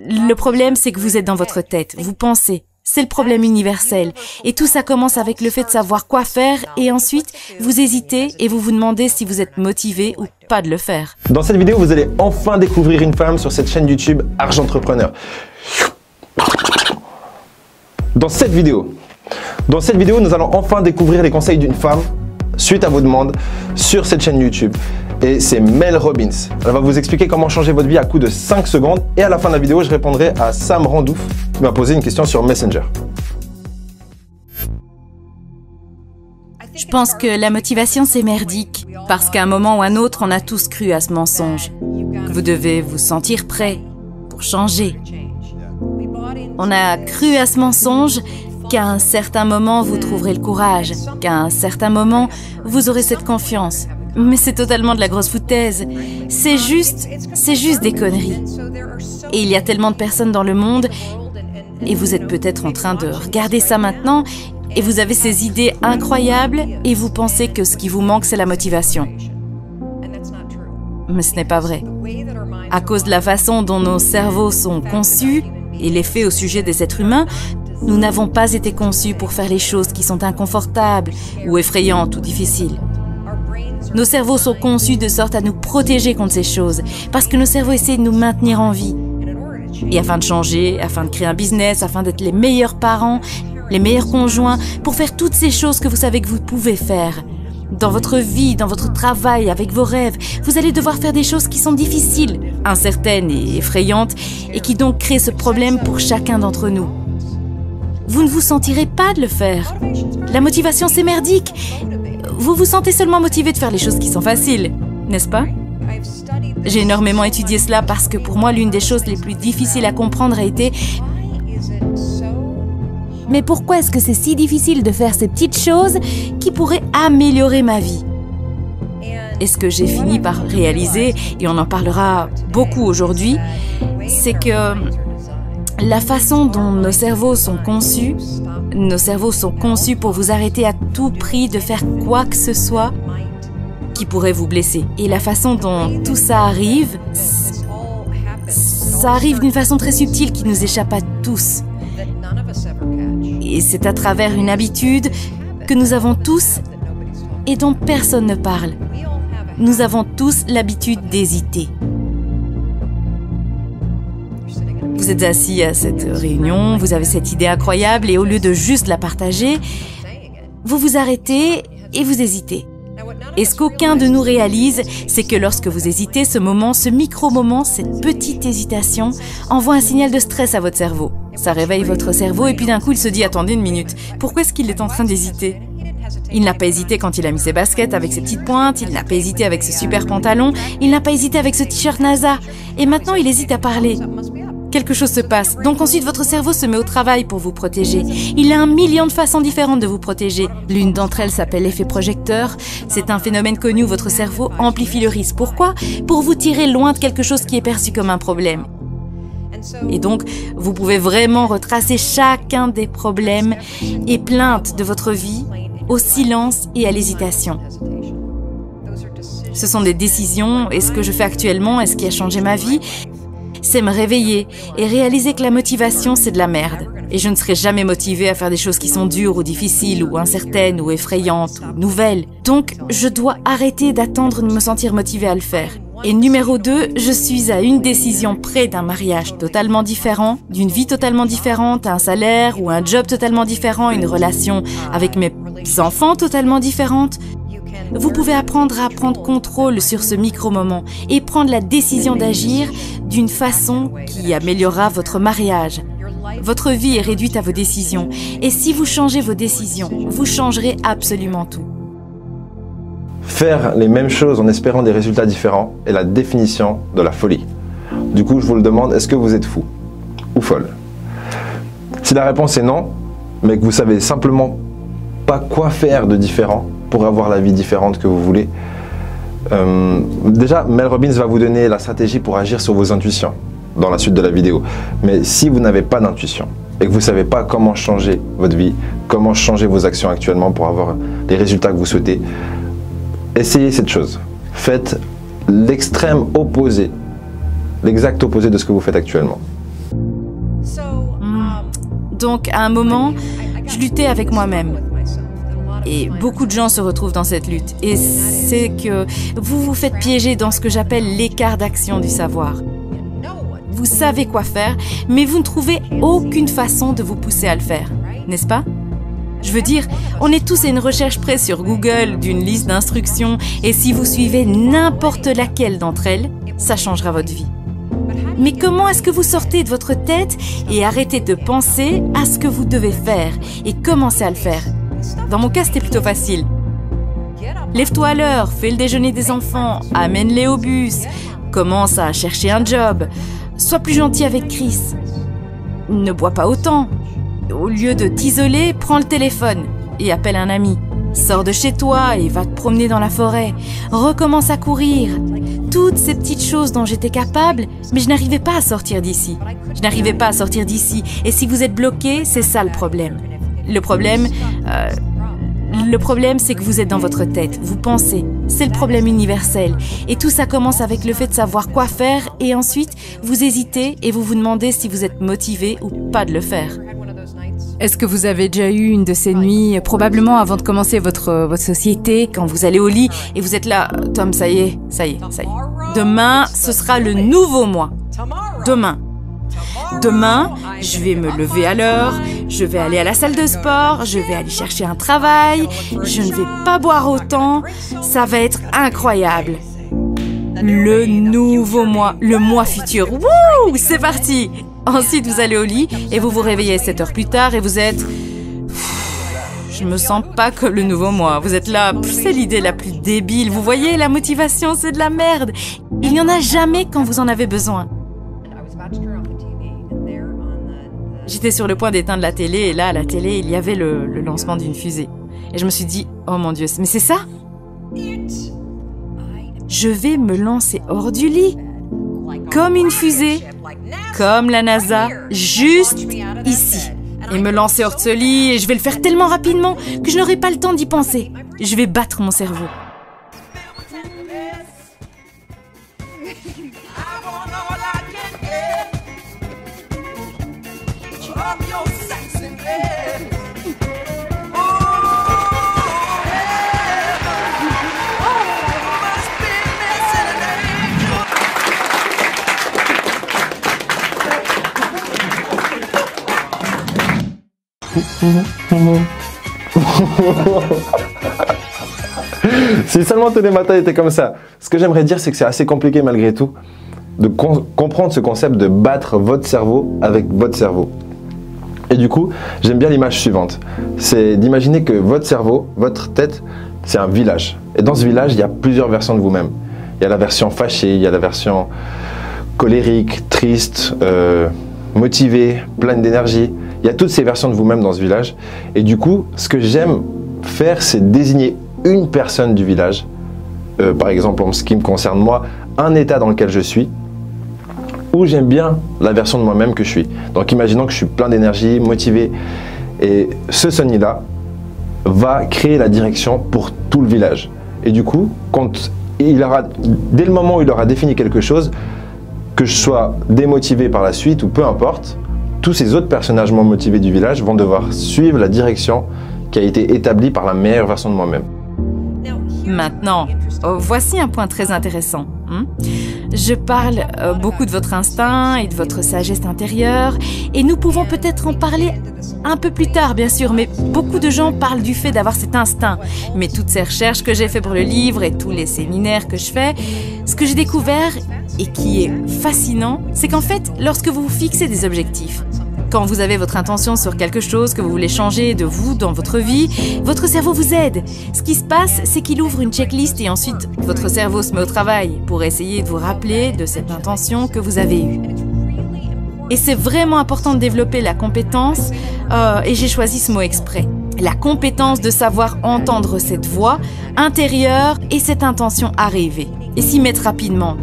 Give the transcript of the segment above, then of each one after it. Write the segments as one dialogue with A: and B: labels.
A: Le problème, c'est que vous êtes dans votre tête, vous pensez. C'est le problème universel. Et tout ça commence avec le fait de savoir quoi faire et ensuite, vous hésitez et vous vous demandez si vous êtes motivé ou pas de le faire.
B: Dans cette vidéo, vous allez enfin découvrir une femme sur cette chaîne YouTube Argentrepreneur. Dans cette vidéo, nous allons enfin découvrir les conseils d'une femme suite à vos demandes sur cette chaîne YouTube. Et c'est Mel Robbins. Elle va vous expliquer comment changer votre vie à coup de 5 secondes. Et à la fin de la vidéo, je répondrai à Sam Randouf qui m'a posé une question sur Messenger.
A: Je pense que la motivation, c'est merdique. Parce qu'à un moment ou à un autre, on a tous cru à ce mensonge. Vous devez vous sentir prêt pour changer. On a cru à ce mensonge qu'à un certain moment, vous trouverez le courage. Qu'à un certain moment, vous aurez cette confiance. Mais c'est totalement de la grosse foutaise. C'est juste des conneries. Et il y a tellement de personnes dans le monde, et vous êtes peut-être en train de regarder ça maintenant, et vous avez ces idées incroyables, et vous pensez que ce qui vous manque, c'est la motivation. Mais ce n'est pas vrai. À cause de la façon dont nos cerveaux sont conçus, et les faits au sujet des êtres humains, nous n'avons pas été conçus pour faire les choses qui sont inconfortables, ou effrayantes, ou difficiles. Nos cerveaux sont conçus de sorte à nous protéger contre ces choses, parce que nos cerveaux essaient de nous maintenir en vie. Et afin de changer, afin de créer un business, afin d'être les meilleurs parents, les meilleurs conjoints, pour faire toutes ces choses que vous savez que vous pouvez faire. Dans votre vie, dans votre travail, avec vos rêves, vous allez devoir faire des choses qui sont difficiles, incertaines et effrayantes, et qui donc créent ce problème pour chacun d'entre nous. Vous ne vous sentirez pas de le faire. La motivation, c'est merdique. Vous vous sentez seulement motivé de faire les choses qui sont faciles, n'est-ce pas? J'ai énormément étudié cela parce que pour moi, l'une des choses les plus difficiles à comprendre a été « Mais pourquoi est-ce que c'est si difficile de faire ces petites choses qui pourraient améliorer ma vie ?» Et ce que j'ai fini par réaliser, et on en parlera beaucoup aujourd'hui, c'est que la façon dont nos cerveaux sont conçus pour vous arrêter à tout prix de faire quoi que ce soit qui pourrait vous blesser. Et la façon dont tout ça arrive d'une façon très subtile qui nous échappe à tous. Et c'est à travers une habitude que nous avons tous et dont personne ne parle. Nous avons tous l'habitude d'hésiter. Vous êtes assis à cette réunion, vous avez cette idée incroyable et au lieu de juste la partager, vous vous arrêtez et vous hésitez. Et ce qu'aucun de nous réalise, c'est que lorsque vous hésitez, ce micro-moment, cette petite hésitation, envoie un signal de stress à votre cerveau. Ça réveille votre cerveau et puis d'un coup, il se dit « Attendez une minute, pourquoi est-ce qu'il est en train d'hésiter ?» Il n'a pas hésité quand il a mis ses baskets avec ses petites pointes, il n'a pas hésité avec ce super pantalon, il n'a pas hésité avec ce t-shirt NASA. Et maintenant, il hésite à parler. Quelque chose se passe. Donc ensuite, votre cerveau se met au travail pour vous protéger. Il a 1 million de façons différentes de vous protéger. L'une d'entre elles s'appelle l'effet projecteur. C'est un phénomène connu où votre cerveau amplifie le risque. Pourquoi? Pour vous tirer loin de quelque chose qui est perçu comme un problème. Et donc, vous pouvez vraiment retracer chacun des problèmes et plaintes de votre vie au silence et à l'hésitation. Ce sont des décisions, et ce que je fais actuellement, et ce qui a changé ma vie, c'est me réveiller et réaliser que la motivation, c'est de la merde. Et je ne serai jamais motivée à faire des choses qui sont dures ou difficiles ou incertaines ou effrayantes ou nouvelles. Donc, je dois arrêter d'attendre de me sentir motivée à le faire. Et numéro 2, je suis à une décision près d'un mariage totalement différent, d'une vie totalement différente, un salaire ou un job totalement différent, une relation avec mes enfants totalement différente. Vous pouvez apprendre à prendre contrôle sur ce micro-moment et prendre la décision d'agir d'une façon qui améliorera votre mariage. Votre vie est réduite à vos décisions. Et si vous changez vos décisions, vous changerez absolument tout.
B: Faire les mêmes choses en espérant des résultats différents est la définition de la folie. Du coup, je vous le demande, est-ce que vous êtes fou ou folle? Si la réponse est non, mais que vous savez simplement pas quoi faire de différent pour avoir la vie différente que vous voulez, déjà, Mel Robbins va vous donner la stratégie pour agir sur vos intuitions dans la suite de la vidéo. Mais si vous n'avez pas d'intuition et que vous ne savez pas comment changer votre vie, comment changer vos actions actuellement pour avoir les résultats que vous souhaitez, essayez cette chose. Faites l'extrême opposé, l'exact opposé de ce que vous faites actuellement.
A: Donc, à un moment, je luttais avec moi-même. Et beaucoup de gens se retrouvent dans cette lutte. Et c'est que vous vous faites piéger dans ce que j'appelle l'écart d'action du savoir. Vous savez quoi faire, mais vous ne trouvez aucune façon de vous pousser à le faire, n'est-ce pas? Je veux dire, on est tous à une recherche près sur Google d'une liste d'instructions et si vous suivez n'importe laquelle d'entre elles, ça changera votre vie. Mais comment est-ce que vous sortez de votre tête et arrêtez de penser à ce que vous devez faire et commencez à le faire? Dans mon cas, c'était plutôt facile. Lève-toi à l'heure, fais le déjeuner des enfants, amène-les au bus, commence à chercher un job, sois plus gentil avec Chris. Ne bois pas autant. Au lieu de t'isoler, prends le téléphone et appelle un ami. Sors de chez toi et va te promener dans la forêt. Recommence à courir. Toutes ces petites choses dont j'étais capable, mais je n'arrivais pas à sortir d'ici. Je n'arrivais pas à sortir d'ici. Et si vous êtes bloqué, c'est ça le problème. Le problème, c'est que vous êtes dans votre tête. Vous pensez. C'est le problème universel. Et tout ça commence avec le fait de savoir quoi faire et ensuite, vous hésitez et vous vous demandez si vous êtes motivé ou pas de le faire. Est-ce que vous avez déjà eu une de ces nuits, probablement avant de commencer votre société, quand vous allez au lit et vous êtes là, Tom, ça y est. Demain, ce sera le nouveau moi. Demain, je vais me lever à l'heure, je vais aller à la salle de sport, je vais aller chercher un travail, je ne vais pas boire autant, ça va être incroyable. Le nouveau moi, le moi futur. Wouh, c'est parti! Ensuite, vous allez au lit et vous vous réveillez 7 heures plus tard et vous êtes... Je me sens pas comme le nouveau moi. Vous êtes là, c'est l'idée la plus débile. Vous voyez, la motivation, c'est de la merde. Il n'y en a jamais quand vous en avez besoin. J'étais sur le point d'éteindre la télé et là, à la télé, il y avait le lancement d'une fusée. Et je me suis dit, oh mon Dieu, mais c'est ça? Je vais me lancer hors du lit, comme une fusée, comme la NASA, juste ici. Et me lancer hors de ce lit, et je vais le faire tellement rapidement que je n'aurai pas le temps d'y penser. Je vais battre mon cerveau.
B: Si seulement tous les matins étaient comme ça. Ce que j'aimerais dire, c'est que c'est assez compliqué malgré tout de comprendre ce concept de battre votre cerveau avec votre cerveau. Et du coup, j'aime bien l'image suivante. C'est d'imaginer que votre cerveau, votre tête, c'est un village. Et dans ce village, il y a plusieurs versions de vous-même. Il y a la version fâchée, il y a la version colérique, triste, motivée, pleine d'énergie. Il y a toutes ces versions de vous-même dans ce village. Et du coup, ce que j'aime faire, c'est désigner une personne du village. Par exemple, en ce qui me concerne moi, un état dans lequel je suis, où j'aime bien la version de moi-même que je suis. Donc imaginons que je suis plein d'énergie, motivé. Et ce Sonny-là va créer la direction pour tout le village. Et du coup, dès le moment où il aura défini quelque chose, que je sois démotivé par la suite ou peu importe, tous ces autres personnages moins motivés du village vont devoir suivre la direction qui a été établie par la meilleure version de moi-même.
A: Maintenant, voici un point très intéressant. Je parle beaucoup de votre instinct et de votre sagesse intérieure et nous pouvons peut-être en parler un peu plus tard, bien sûr, mais beaucoup de gens parlent du fait d'avoir cet instinct. Mais toutes ces recherches que j'ai fait pour le livre et tous les séminaires que je fais, ce que j'ai découvert et qui est fascinant, c'est qu'en fait, lorsque vous vous fixez des objectifs, quand vous avez votre intention sur quelque chose que vous voulez changer de vous dans votre vie, votre cerveau vous aide. Ce qui se passe, c'est qu'il ouvre une checklist et ensuite, votre cerveau se met au travail pour essayer de vous rappeler de cette intention que vous avez eue. Et c'est vraiment important de développer la compétence, et j'ai choisi ce mot exprès, la compétence de savoir entendre cette voix intérieure et cette intention arriver, et s'y mettre rapidement.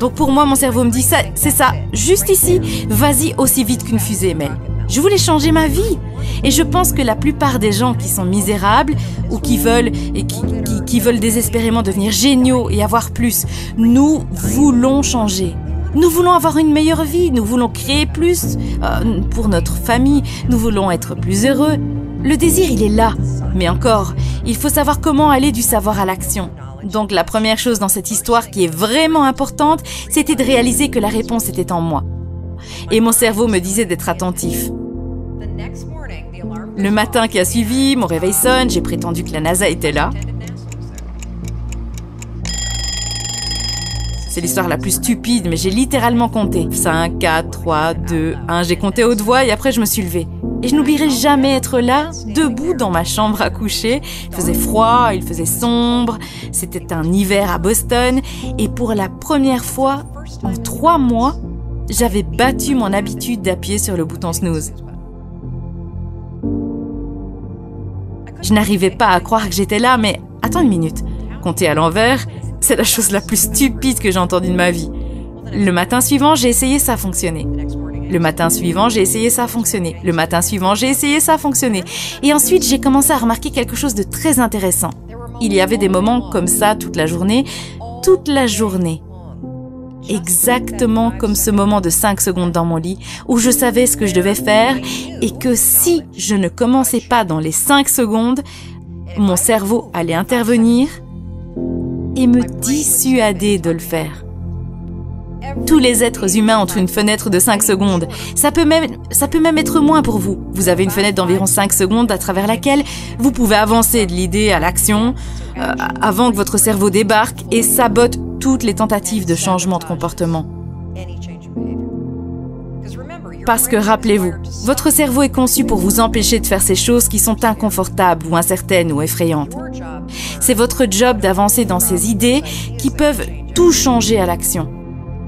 A: Donc pour moi, mon cerveau me dit ça, c'est ça, juste ici, vas-y aussi vite qu'une fusée, Mel. Je voulais changer ma vie. Et je pense que la plupart des gens qui sont misérables ou qui veulent désespérément devenir géniaux et avoir plus, nous voulons changer. Nous voulons avoir une meilleure vie, nous voulons créer plus pour notre famille, nous voulons être plus heureux. Le désir, il est là. Mais encore, il faut savoir comment aller du savoir à l'action. Donc la première chose dans cette histoire qui est vraiment importante, c'était de réaliser que la réponse était en moi. Et mon cerveau me disait d'être attentif. Le matin qui a suivi, mon réveil sonne, j'ai prétendu que la NASA était là. C'est l'histoire la plus stupide, mais j'ai littéralement compté. 5, 4, 3, 2, 1, j'ai compté haute voix et après je me suis levée. Et je n'oublierai jamais être là, debout dans ma chambre à coucher. Il faisait froid, il faisait sombre, c'était un hiver à Boston. Et pour la première fois, en 3 mois, j'avais battu mon habitude d'appuyer sur le bouton snooze. Je n'arrivais pas à croire que j'étais là, mais attends une minute. Compter à l'envers, c'est la chose la plus stupide que j'ai entendue de ma vie. Le matin suivant, j'ai essayé, ça a fonctionné. Le matin suivant, j'ai essayé, ça a fonctionné. Le matin suivant, j'ai essayé, ça a fonctionné. Et ensuite, j'ai commencé à remarquer quelque chose de très intéressant. Il y avait des moments comme ça toute la journée. Toute la journée. Exactement comme ce moment de 5 secondes dans mon lit, où je savais ce que je devais faire et que si je ne commençais pas dans les 5 secondes, mon cerveau allait intervenir et me dissuader de le faire. Tous les êtres humains ont une fenêtre de 5 secondes. Ça peut même être moins pour vous. Vous avez une fenêtre d'environ 5 secondes à travers laquelle vous pouvez avancer de l'idée à l'action avant que votre cerveau débarque et sabote toutes les tentatives de changement de comportement. Parce que rappelez-vous, votre cerveau est conçu pour vous empêcher de faire ces choses qui sont inconfortables ou incertaines ou effrayantes. C'est votre job d'avancer dans ces idées qui peuvent tout changer à l'action.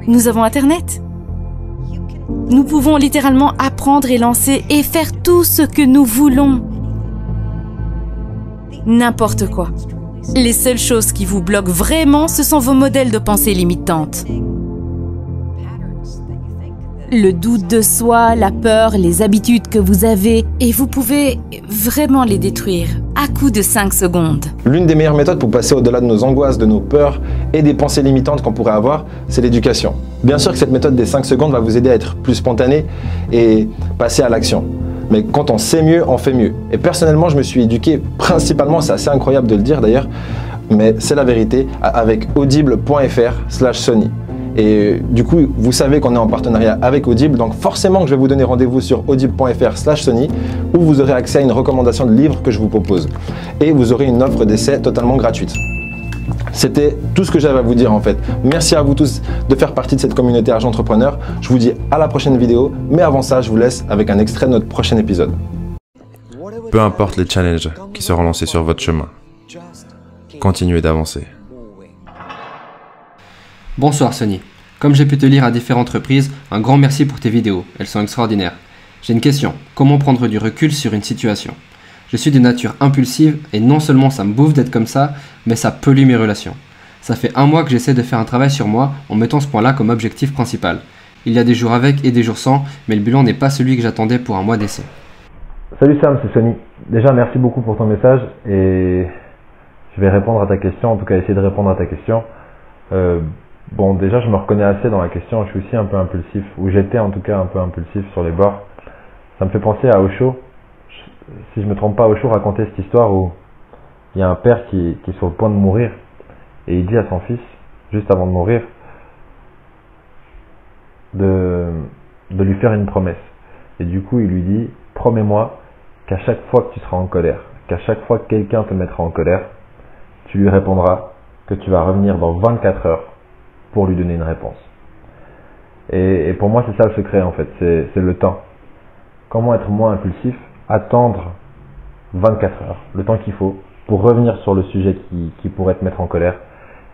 A: Nous avons Internet. Nous pouvons littéralement apprendre et lancer et faire tout ce que nous voulons. N'importe quoi. Les seules choses qui vous bloquent vraiment, ce sont vos modèles de pensée limitantes. Le doute de soi, la peur, les habitudes que vous avez, et vous pouvez vraiment les détruire à coup de 5 secondes.
B: L'une des meilleures méthodes pour passer au-delà de nos angoisses, de nos peurs et des pensées limitantes qu'on pourrait avoir, c'est l'éducation. Bien sûr que cette méthode des 5 secondes va vous aider à être plus spontané et passer à l'action. Mais quand on sait mieux, on fait mieux. Et personnellement, je me suis éduqué principalement, c'est assez incroyable de le dire d'ailleurs, mais c'est la vérité, avec audible.fr/Sony. Et du coup, vous savez qu'on est en partenariat avec Audible, donc forcément que je vais vous donner rendez-vous sur audible.fr/Sony où vous aurez accès à une recommandation de livres que je vous propose. Et vous aurez une offre d'essai totalement gratuite. C'était tout ce que j'avais à vous dire en fait. Merci à vous tous de faire partie de cette communauté Argent Entrepreneur. Je vous dis à la prochaine vidéo, mais avant ça, je vous laisse avec un extrait de notre prochain épisode.
C: Peu importe les challenges qui seront lancés sur votre chemin, continuez d'avancer.
D: Bonsoir Sony. Comme j'ai pu te lire à différentes reprises, un grand merci pour tes vidéos, elles sont extraordinaires. J'ai une question, comment prendre du recul sur une situation? Je suis de nature impulsive et non seulement ça me bouffe d'être comme ça, mais ça pollue mes relations. Ça fait 1 mois que j'essaie de faire un travail sur moi en mettant ce point-là comme objectif principal. Il y a des jours avec et des jours sans, mais le bilan n'est pas celui que j'attendais pour un mois d'essai.
E: Salut Sam, c'est Sony. Déjà merci beaucoup pour ton message et je vais répondre à ta question, en tout cas essayer de répondre à ta question. Bon, déjà, je me reconnais assez dans la question. Je suis aussi un peu impulsif, ou j'étais en tout cas un peu impulsif sur les bords. Ça me fait penser à Osho. Si je me trompe pas, Osho racontait cette histoire où il y a un père qui est sur le point de mourir et il dit à son fils, juste avant de mourir, de lui faire une promesse. Et du coup, il lui dit, promets-moi qu'à chaque fois que tu seras en colère, qu'à chaque fois que quelqu'un te mettra en colère, tu lui répondras que tu vas revenir dans 24 heures pour lui donner une réponse. Et pour moi, c'est ça le secret en fait, c'est le temps. Comment être moins impulsif? Attendre 24 heures, le temps qu'il faut pour revenir sur le sujet qui pourrait te mettre en colère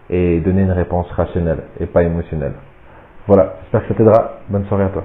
E: et donner une réponse rationnelle et pas émotionnelle. Voilà, j'espère que ça t'aidera. Bonne soirée à toi.